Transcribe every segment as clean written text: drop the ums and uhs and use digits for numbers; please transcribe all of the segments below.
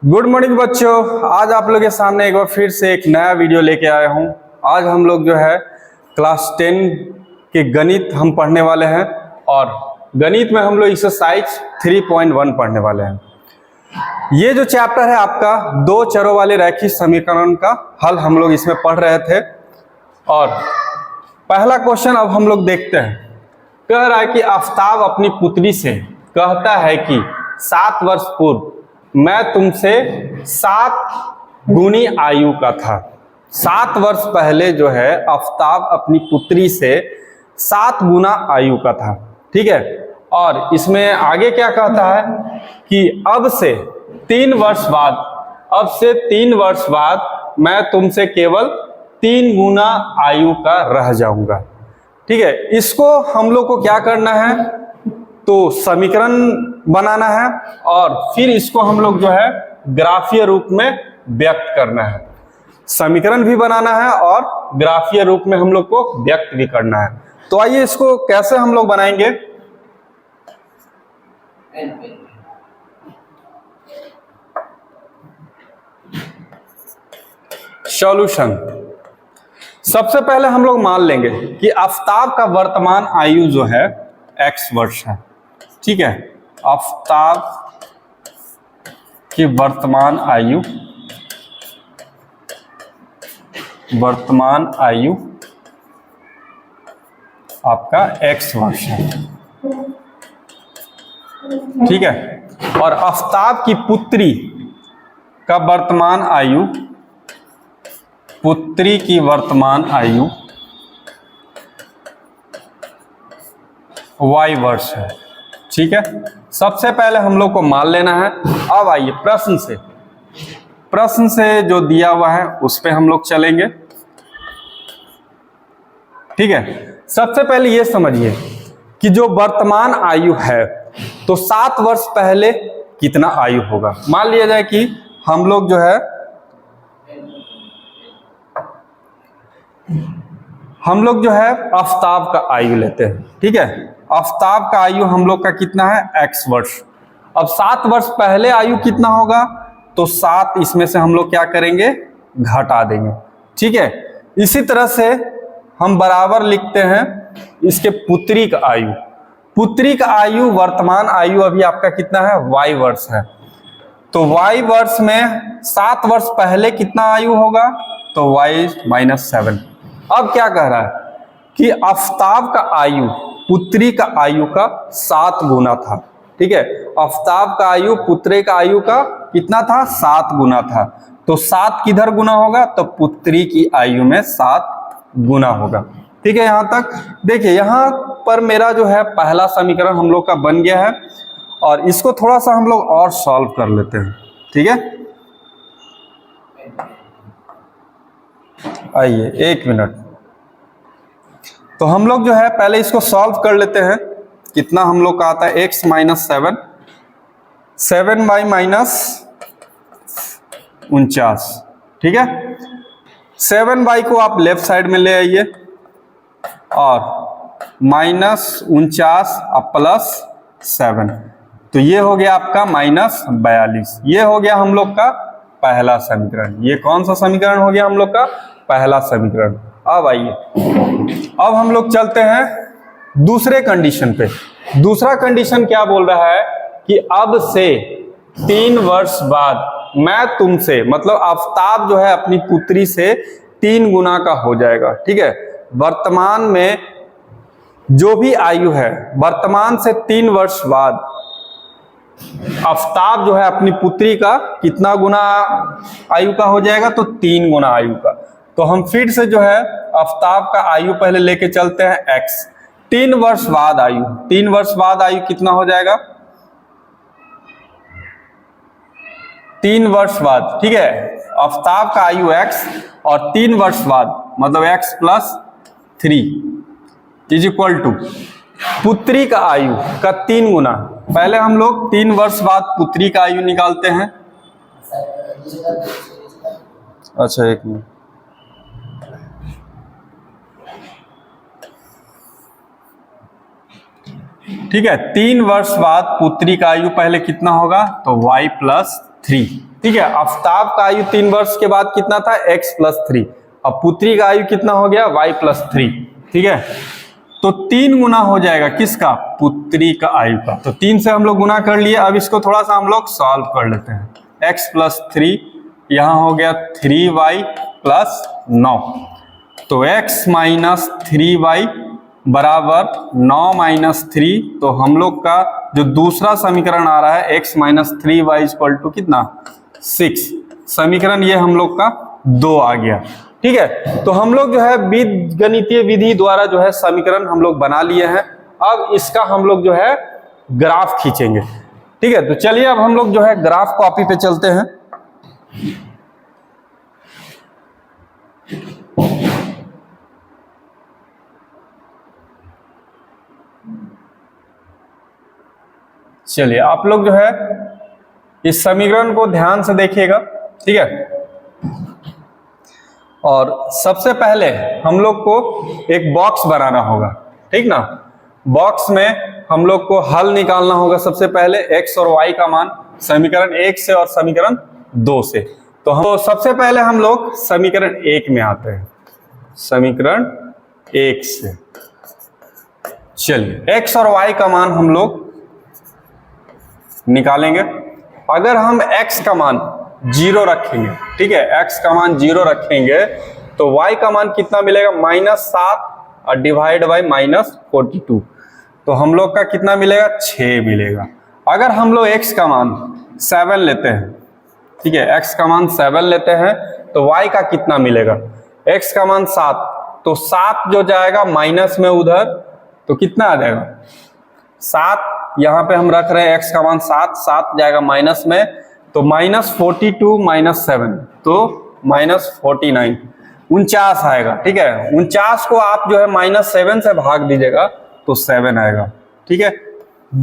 Good morning बच्चों, आज आप लोग के सामने एक बार फिर से एक नया वीडियो लेके आया हूँ। आज हम लोग जो है क्लास 10 के गणित हम पढ़ने वाले हैं और गणित में हम लोग एक्सरसाइज 3.1 पढ़ने वाले हैं। ये जो चैप्टर है आपका दो चरों वाले रैखिक समीकरण का हल हम लोग इसमें पढ़ रहे थे और पहला क्वेश्चन अब हम लोग देखते हैं। कह रहा है कि आफताब अपनी पुत्री से कहता है कि 7 वर्ष पूर्व मैं तुमसे 7 गुनी आयु का था। 7 वर्ष पहले जो है आफताब अपनी पुत्री से 7 गुना आयु का था। ठीक है, और इसमें आगे क्या कहता है कि अब से 3 वर्ष बाद मैं तुमसे केवल 3 गुना आयु का रह जाऊंगा। ठीक है, इसको हम लोग को क्या करना है, तो समीकरण बनाना है और फिर इसको हम लोग जो है ग्राफीय रूप में व्यक्त करना है। समीकरण भी बनाना है और ग्राफीय रूप में हम लोग को व्यक्त भी करना है। तो आइए इसको कैसे हम लोग बनाएंगे। सॉल्यूशन, सबसे पहले हम लोग मान लेंगे कि आफताब का वर्तमान आयु जो है x वर्ष है। ठीक है, आफताब की वर्तमान आयु आपका x वर्ष है। ठीक है, और आफताब की पुत्री का वर्तमान आयु y वर्ष है। ठीक है, सबसे पहले हम लोग को मान लेना है। अब आइए प्रश्न से जो दिया हुआ है उस पे हम लोग चलेंगे। ठीक है, सबसे पहले ये समझिए कि जो वर्तमान आयु है तो 7 वर्ष पहले कितना आयु होगा। मान लिया जाए कि हम लोग जो है आफताब का आयु लेते हैं। ठीक है, आफताब का आयु हम लोग का कितना है x वर्ष। अब 7 वर्ष पहले आयु कितना होगा, तो 7 इसमें से हम लोग क्या करेंगे, घटा देंगे। ठीक है, इसी तरह से हम बराबर लिखते हैं इसके पुत्री का आयु वर्तमान आयु अभी आपका कितना है, y वर्ष है। तो y वर्ष में 7 वर्ष पहले कितना आयु होगा, तो y-7। अब क्या कह रहा है कि आफताब का आयु पुत्री का आयु का 7 गुना था। ठीक है, आफताब का आयु पुत्री का आयु का कितना था, 7 गुना था। तो 7 किधर गुना होगा, तो पुत्री की आयु में 7 गुना होगा। ठीक है, यहां तक देखिए, यहां पर मेरा जो है पहला समीकरण हम लोग का बन गया है और इसको थोड़ा सा हम लोग और सॉल्व कर लेते हैं। ठीक है, आइए 1 मिनट। तो हम लोग जो है पहले इसको सॉल्व कर लेते हैं। कितना हम लोग का आता है, x माइनस 7 बाई माइनस 49। ठीक है, 7 बाई को आप लेफ्ट साइड में ले आइए और माइनस 49 और प्लस 7, तो ये हो गया आपका माइनस 42। ये हो गया हम लोग का पहला समीकरण। ये कौन सा समीकरण हो गया हम लोग का, पहला समीकरण। अब आइए, अब हम लोग चलते हैं दूसरे कंडीशन पे। दूसरा कंडीशन क्या बोल रहा है कि अब से 3 वर्ष बाद मैं तुमसे, मतलब आफताब जो है अपनी पुत्री से 3 गुना का हो जाएगा। ठीक है, वर्तमान में जो भी आयु है, वर्तमान से 3 वर्ष बाद आफताब जो है अपनी पुत्री का कितना गुना आयु का हो जाएगा, तो 3 गुना आयु का। तो हम फिर से जो है आफताब का आयु पहले लेके चलते हैं x। 3 वर्ष बाद आयु कितना हो जाएगा, 3 वर्ष बाद। ठीक है, आफताब का आयु x और 3 वर्ष बाद मतलब x plus 3 is equal to पुत्री का आयु का 3 गुना। पहले हम लोग 3 वर्ष बाद पुत्री का आयु निकालते हैं। अच्छा, 1 मिनट। ठीक है, 3 वर्ष बाद पुत्री का आयु पहले कितना होगा, तो y प्लस 3। ठीक है, आफताब का आयु 3 वर्ष के बाद कितना था, x+3। अब पुत्री का आयु कितना हो गया, y+3। ठीक है, तो 3 गुना हो जाएगा किसका, पुत्री का आयु का। तो 3 से हम लोग गुना कर लिए। अब इसको थोड़ा सा हम लोग सॉल्व कर लेते हैं। x+3 यहाँ हो गया 3y+9, तो x - 3y बराबर 9 - 3। तो हम लोग का जो दूसरा समीकरण आ रहा है x - 3y = कितना, 6। समीकरण ये हम लोग का 2 आ गया। ठीक है, तो हम लोग जो है बीजगणितीय विधि द्वारा जो है समीकरण हम लोग बना लिए हैं। अब इसका हम लोग जो है ग्राफ खींचेंगे। ठीक है, तो चलिए अब हम लोग जो है ग्राफ कॉपी पे चलते हैं। चलिए आप लोग जो है इस समीकरण को ध्यान से देखिएगा। ठीक है, और सबसे पहले हम लोग को एक बॉक्स बनाना होगा। ठीक ना, बॉक्स में हम लोग को हल निकालना होगा सबसे पहले x और y का मान समीकरण 1 से और समीकरण 2 से। तो सबसे पहले हम लोग समीकरण 1 में आते हैं, समीकरण 1 से। चलिए x और y का मान हम लोग निकालेंगे। अगर हम x का मान 0 रखेंगे, ठीक है, x का मान 0 रखेंगे तो y का मान कितना मिलेगा, -7 और डिवाइड बाई -42। तो हम लोग का कितना मिलेगा, 6 मिलेगा। अगर हम लोग x का मान 7 लेते हैं, ठीक है, x का मान 7 लेते हैं तो y का कितना मिलेगा, x का मान 7, तो 7 जो जाएगा माइनस में उधर तो कितना आ जाएगा, 7 यहाँ पे हम रख रहे हैं x का मान 7, 7 जाएगा माइनस में, तो -42 - 7 तो -49, 49 आएगा। ठीक है, 49 को आप जो है -7 से भाग दीजिएगा तो 7 आएगा। ठीक है,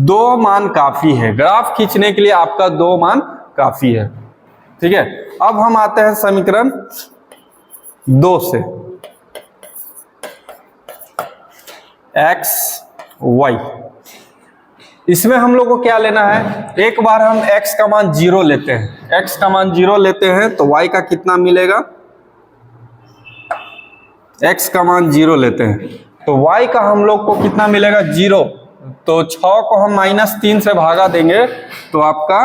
2 मान काफी है, ग्राफ खींचने के लिए आपका 2 मान काफी है। ठीक है, अब हम आते हैं समीकरण 2 से, x y। इसमें हम लोग को क्या लेना है, एक बार हम x का मान 0 लेते हैं, x का मान 0 लेते हैं तो y का कितना मिलेगा, x का मान 0 लेते हैं तो y का हम लोग को कितना मिलेगा, 0। तो 6 को हम -3 से भागा देंगे तो आपका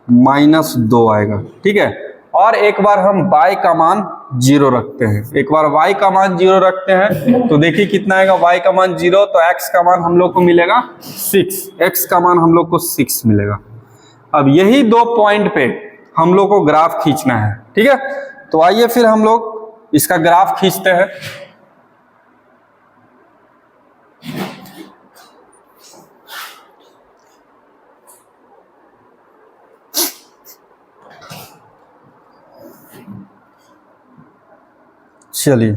-2 आएगा। ठीक है, और एक बार हम y का मान 0 रखते हैं, एक बार y का मान 0 रखते हैं तो देखिए कितना आएगा, y का मान 0 तो x का मान हम लोग को मिलेगा 6, x का मान हम लोग को 6 मिलेगा। अब यही 2 पॉइंट पे हम लोग को ग्राफ खींचना है। ठीक है, तो आइए फिर हम लोग इसका ग्राफ खींचते हैं। चलिए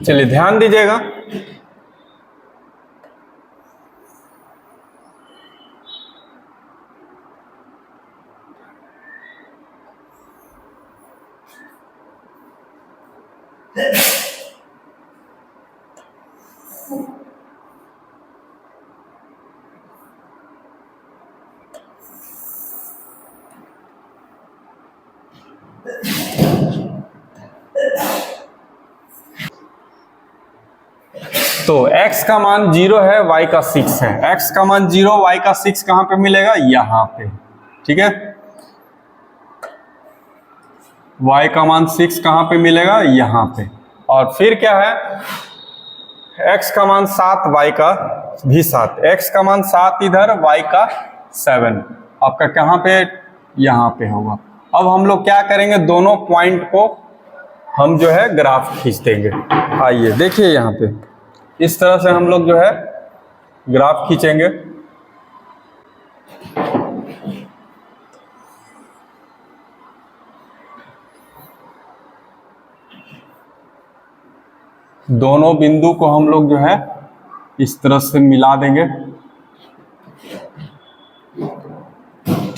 चलिए ध्यान दीजिएगा। तो x का मान 0 है, y का 6 है, x का मान 0, y का 6 कहां पे मिलेगा, यहां पे। ठीक है, y का मान 6 कहां पे मिलेगा, यहां पे। और फिर क्या है, x का मान 7, y का भी 7, x का मान 7 इधर, y का 7, आपका कहां पे, यहां पे होगा। अब हम लोग क्या करेंगे, दोनों पॉइंट को हम जो है ग्राफ खींच देंगे। आइए देखिए यहाँ पे इस तरह से हम लोग जो है ग्राफ खींचेंगे। दोनों बिंदु को हम लोग जो है इस तरह से मिला देंगे।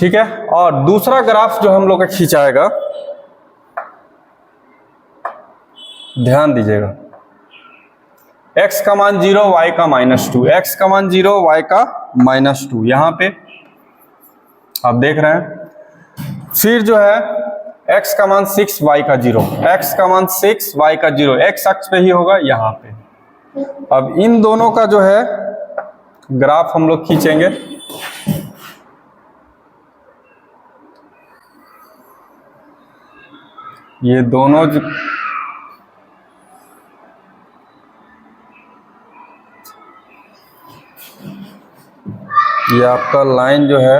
ठीक है। और दूसरा ग्राफ जो हम लोग का खींचाएगा, ध्यान दीजिएगा, x का मान 0, y का -2, x का मान 0, y का -2, यहां पे आप देख रहे हैं। फिर जो है x का मान 6, y का 0, x का मान 6, y का 0, x अक्ष पे ही होगा यहां पे। अब इन दोनों का जो है ग्राफ हम लोग खींचेंगे। ये दोनों ये आपका लाइन जो है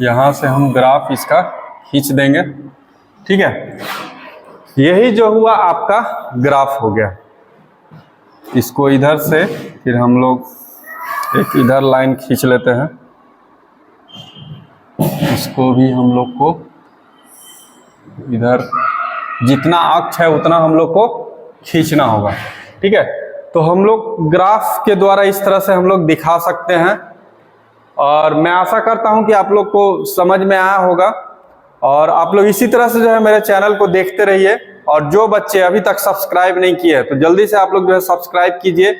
यहां से हम ग्राफ इसका खींच देंगे, ठीक है। यही जो हुआ आपका ग्राफ हो गया। इसको इधर से फिर हम लोग एक इधर लाइन खींच लेते हैं, इसको भी हम लोग को इधर जितना अक्ष है उतना हम लोग को खींचना होगा, ठीक है। तो हम लोग ग्राफ के द्वारा इस तरह से हम लोग दिखा सकते हैं। और मैं आशा करता हूं कि आप लोग को समझ में आया होगा। और आप लोग इसी तरह से जो है मेरे चैनल को देखते रहिए। और जो बच्चे अभी तक सब्सक्राइब नहीं किए हैं तो जल्दी से आप लोग जो है सब्सक्राइब कीजिए